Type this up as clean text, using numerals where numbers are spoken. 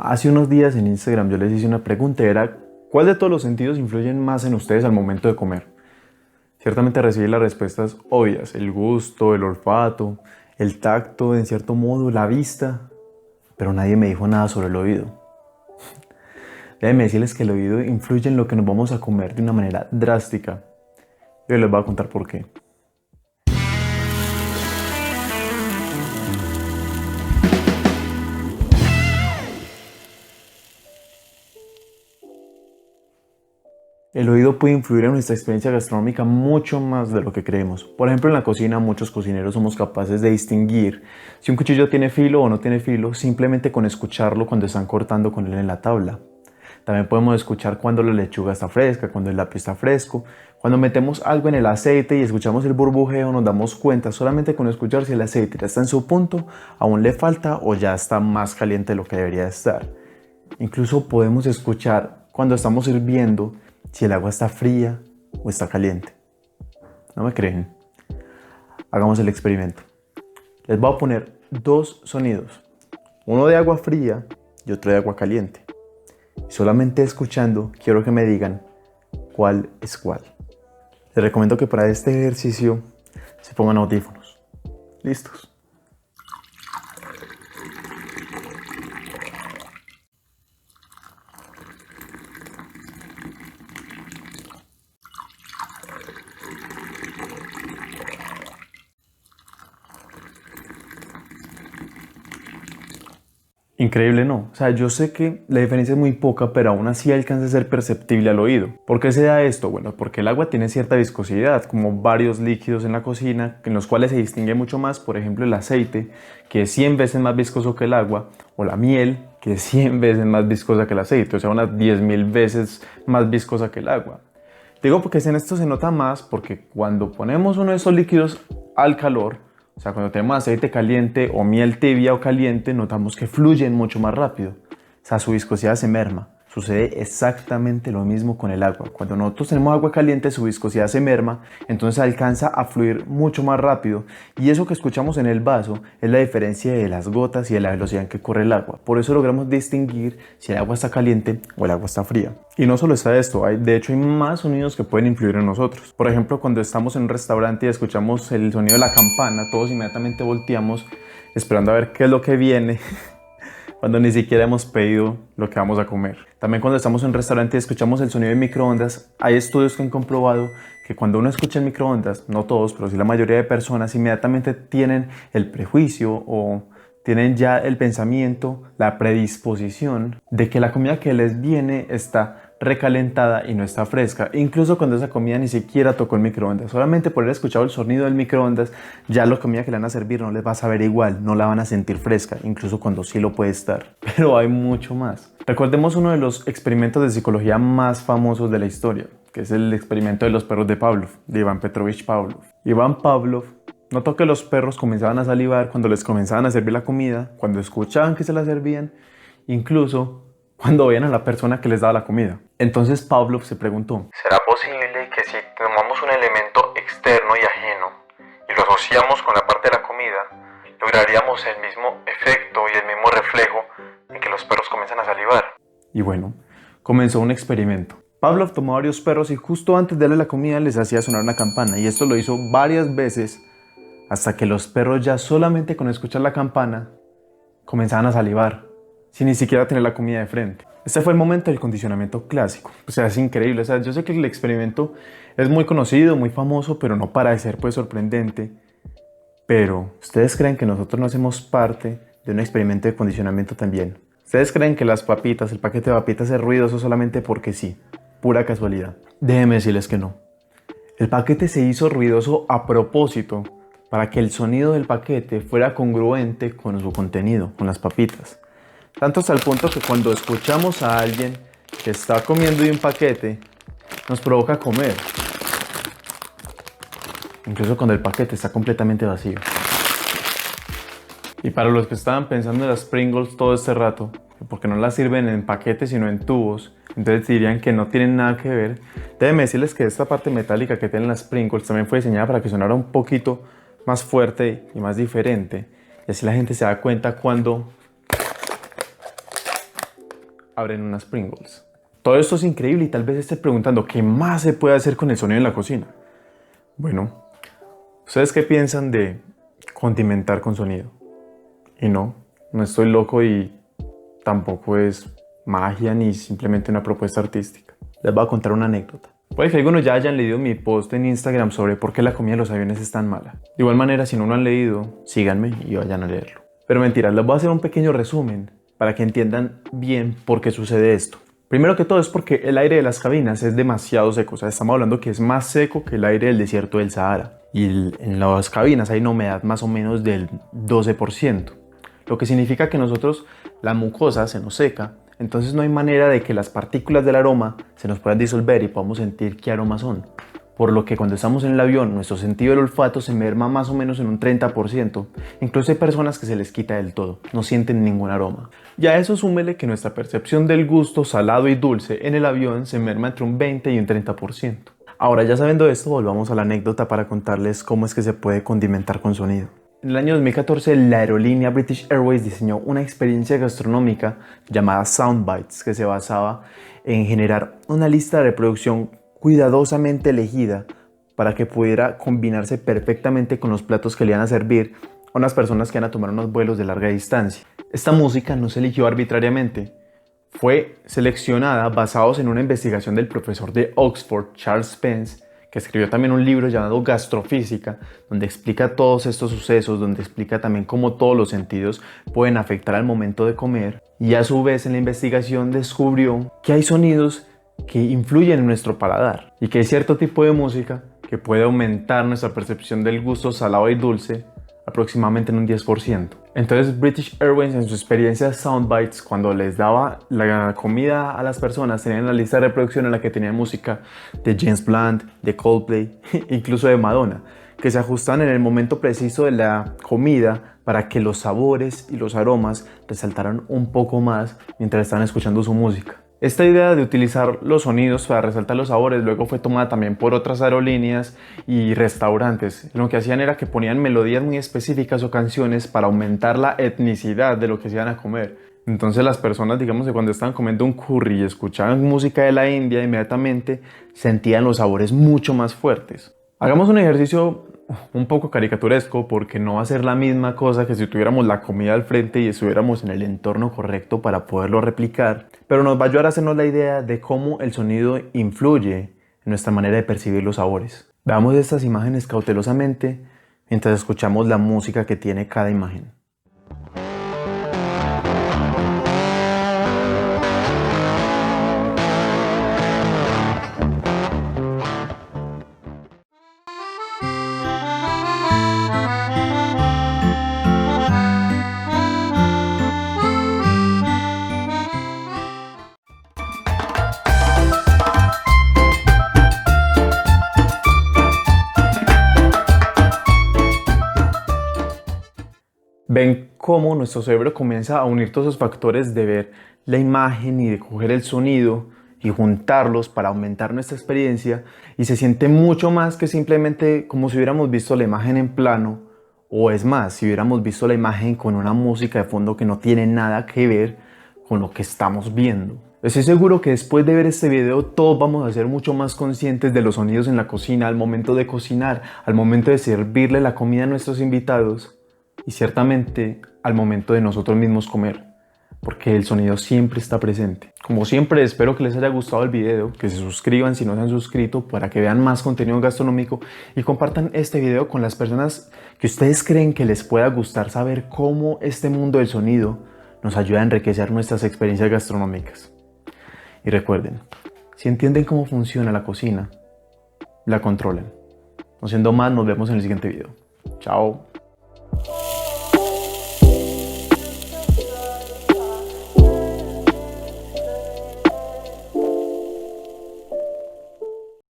Hace unos días en Instagram yo les hice una pregunta y era ¿cuál de todos los sentidos influyen más en ustedes al momento de comer? Ciertamente recibí las respuestas obvias, el gusto, el olfato, el tacto, en cierto modo, la vista, pero nadie me dijo nada sobre el oído. Déjenme decirles que el oído influye en lo que nos vamos a comer de una manera drástica. Y hoy les voy a contar por qué. El oído puede influir en nuestra experiencia gastronómica mucho más de lo que creemos. Por ejemplo, en la cocina muchos cocineros somos capaces de distinguir si un cuchillo tiene filo o no tiene filo simplemente con escucharlo cuando están cortando con él en la tabla. También podemos escuchar cuando la lechuga está fresca, cuando el apio está fresco. Cuando metemos algo en el aceite y escuchamos el burbujeo, nos damos cuenta solamente con escuchar si el aceite ya está en su punto, aún le falta o ya está más caliente de lo que debería estar. Incluso podemos escuchar cuando estamos hirviendo si el agua está fría o está caliente. ¿No me creen? Hagamos el experimento. Les voy a poner dos sonidos, uno de agua fría y otro de agua caliente. Y solamente escuchando quiero que me digan cuál es cuál. Les recomiendo que para este ejercicio se pongan audífonos. ¿Listos? Increíble, ¿no? O sea, yo sé que la diferencia es muy poca, pero aún así alcanza a ser perceptible al oído. ¿Por qué se da esto? Bueno, porque el agua tiene cierta viscosidad, como varios líquidos en la cocina, en los cuales se distingue mucho más, por ejemplo, el aceite, que es 100 veces más viscoso que el agua, o la miel, que es 100 veces más viscosa que el aceite, o sea, unas 10.000 veces más viscosa que el agua. Digo porque en esto se nota más, porque cuando ponemos uno de esos líquidos al calor, o sea, cuando tenemos aceite caliente o miel tibia o caliente, notamos que fluyen mucho más rápido. O sea, su viscosidad se merma. Sucede exactamente lo mismo con el agua. Cuando nosotros tenemos agua caliente, su viscosidad se merma, entonces alcanza a fluir mucho más rápido. Y eso que escuchamos en el vaso es la diferencia de las gotas y de la velocidad en que corre el agua. Por eso logramos distinguir si el agua está caliente o el agua está fría. Y no solo está esto, de hecho hay más sonidos que pueden influir en nosotros. Por ejemplo, cuando estamos en un restaurante y escuchamos el sonido de la campana, todos inmediatamente volteamos esperando a ver qué es lo que viene. Cuando ni siquiera hemos pedido lo que vamos a comer. También cuando estamos en un restaurante y escuchamos el sonido de microondas, hay estudios que han comprobado que cuando uno escucha el microondas, no todos, pero sí la mayoría de personas inmediatamente tienen el prejuicio o tienen ya el pensamiento, la predisposición de que la comida que les viene está recalentada y no está fresca, incluso cuando esa comida ni siquiera tocó el microondas. Solamente por haber escuchado el sonido del microondas, ya la comida que le van a servir no les va a saber igual, no la van a sentir fresca, incluso cuando sí lo puede estar. Pero hay mucho más. Recordemos uno de los experimentos de psicología más famosos de la historia, que es el experimento de los perros de Pavlov, de Iván Petrovich Pavlov. Iván Pavlov notó que los perros comenzaban a salivar cuando les comenzaban a servir la comida, cuando escuchaban que se la servían, incluso cuando veían a la persona que les daba la comida. Entonces Pavlov se preguntó: ¿será posible que si tomamos un elemento externo y ajeno y lo asociamos con la parte de la comida, lograríamos el mismo efecto y el mismo reflejo en que los perros comienzan a salivar? Y bueno, comenzó un experimento. Pavlov tomó varios perros y justo antes de darle la comida les hacía sonar una campana, y esto lo hizo varias veces hasta que los perros ya solamente con escuchar la campana comenzaban a salivar, sin ni siquiera tener la comida de frente. Este fue el momento del condicionamiento clásico. O sea, es increíble. O sea, yo sé que el experimento es muy conocido, muy famoso, pero no para de ser pues sorprendente. Pero, ¿ustedes creen que nosotros no hacemos parte de un experimento de condicionamiento también? ¿Ustedes creen que las papitas, el paquete de papitas es ruidoso solamente porque sí? Pura casualidad. Déjenme decirles que no. El paquete se hizo ruidoso a propósito para que el sonido del paquete fuera congruente con su contenido, con las papitas. Tanto hasta el punto que cuando escuchamos a alguien que está comiendo de un paquete, nos provoca comer. Incluso cuando el paquete está completamente vacío. Y para los que estaban pensando en las Pringles todo este rato, porque no las sirven en paquetes sino en tubos, entonces dirían que no tienen nada que ver, déjenme decirles que esta parte metálica que tienen las Pringles también fue diseñada para que sonara un poquito más fuerte y más diferente. Y así la gente se da cuenta cuando abren unas Pringles. Todo esto es increíble y tal vez esté preguntando ¿qué más se puede hacer con el sonido en la cocina? Bueno, ¿ustedes qué piensan de condimentar con sonido? Y no estoy loco y tampoco es magia ni simplemente una propuesta artística. Les voy a contar una anécdota. Puede que algunos ya hayan leído mi post en Instagram sobre por qué la comida en los aviones es tan mala. De igual manera, si no lo han leído, síganme y vayan a leerlo. Pero mentiras, les voy a hacer un pequeño resumen para que entiendan bien por qué sucede esto. Primero que todo es porque el aire de las cabinas es demasiado seco. O sea, estamos hablando que es más seco que el aire del desierto del Sahara. Y en las cabinas hay una humedad más o menos del 12%. Lo que significa que nosotros, la mucosa se nos seca. Entonces no hay manera de que las partículas del aroma se nos puedan disolver y podamos sentir qué aromas son. Por lo que cuando estamos en el avión, nuestro sentido del olfato se merma más o menos en un 30%. Incluso hay personas que se les quita del todo, no sienten ningún aroma. Y a eso súmele que nuestra percepción del gusto salado y dulce en el avión se merma entre un 20 y un 30%. Ahora, ya sabiendo esto, volvamos a la anécdota para contarles cómo es que se puede condimentar con sonido. En el año 2014, la aerolínea British Airways diseñó una experiencia gastronómica llamada Soundbites, que se basaba en generar una lista de reproducción cuidadosamente elegida para que pudiera combinarse perfectamente con los platos que le iban a servir a unas personas que iban a tomar unos vuelos de larga distancia. Esta música no se eligió arbitrariamente, fue seleccionada basados en una investigación del profesor de Oxford, Charles Spence, que escribió también un libro llamado Gastrofísica, donde explica todos estos sucesos, donde explica también cómo todos los sentidos pueden afectar al momento de comer. Y a su vez en la investigación descubrió que hay sonidos que influyen en nuestro paladar y que hay cierto tipo de música que puede aumentar nuestra percepción del gusto salado y dulce aproximadamente en un 10%. Entonces British Airways, en su experiencia Soundbites, cuando les daba la comida a las personas, tenían la lista de reproducción en la que tenían música de James Blunt, de Coldplay, incluso de Madonna, que se ajustan en el momento preciso de la comida para que los sabores y los aromas resaltaran un poco más mientras estaban escuchando su música. Esta idea de utilizar los sonidos para resaltar los sabores luego fue tomada también por otras aerolíneas y restaurantes. Lo que hacían era que ponían melodías muy específicas o canciones para aumentar la etnicidad de lo que se iban a comer. Entonces las personas, digamos que cuando estaban comiendo un curry y escuchaban música de la India, inmediatamente sentían los sabores mucho más fuertes. Hagamos un ejercicio un poco caricaturesco porque no va a ser la misma cosa que si tuviéramos la comida al frente y estuviéramos en el entorno correcto para poderlo replicar, pero nos va a ayudar a hacernos la idea de cómo el sonido influye en nuestra manera de percibir los sabores. Veamos estas imágenes cautelosamente mientras escuchamos la música que tiene cada imagen. Ven cómo nuestro cerebro comienza a unir todos esos factores de ver la imagen y de coger el sonido y juntarlos para aumentar nuestra experiencia, y se siente mucho más que simplemente como si hubiéramos visto la imagen en plano, o es más, si hubiéramos visto la imagen con una música de fondo que no tiene nada que ver con lo que estamos viendo. Estoy seguro que después de ver este video todos vamos a ser mucho más conscientes de los sonidos en la cocina al momento de cocinar, al momento de servirle la comida a nuestros invitados, y ciertamente al momento de nosotros mismos comer, porque el sonido siempre está presente. Como siempre, espero que les haya gustado el video, que se suscriban si no se han suscrito para que vean más contenido gastronómico y compartan este video con las personas que ustedes creen que les pueda gustar saber cómo este mundo del sonido nos ayuda a enriquecer nuestras experiencias gastronómicas. Y recuerden, si entienden cómo funciona la cocina, la controlen. No siendo más, nos vemos en el siguiente video. Chao.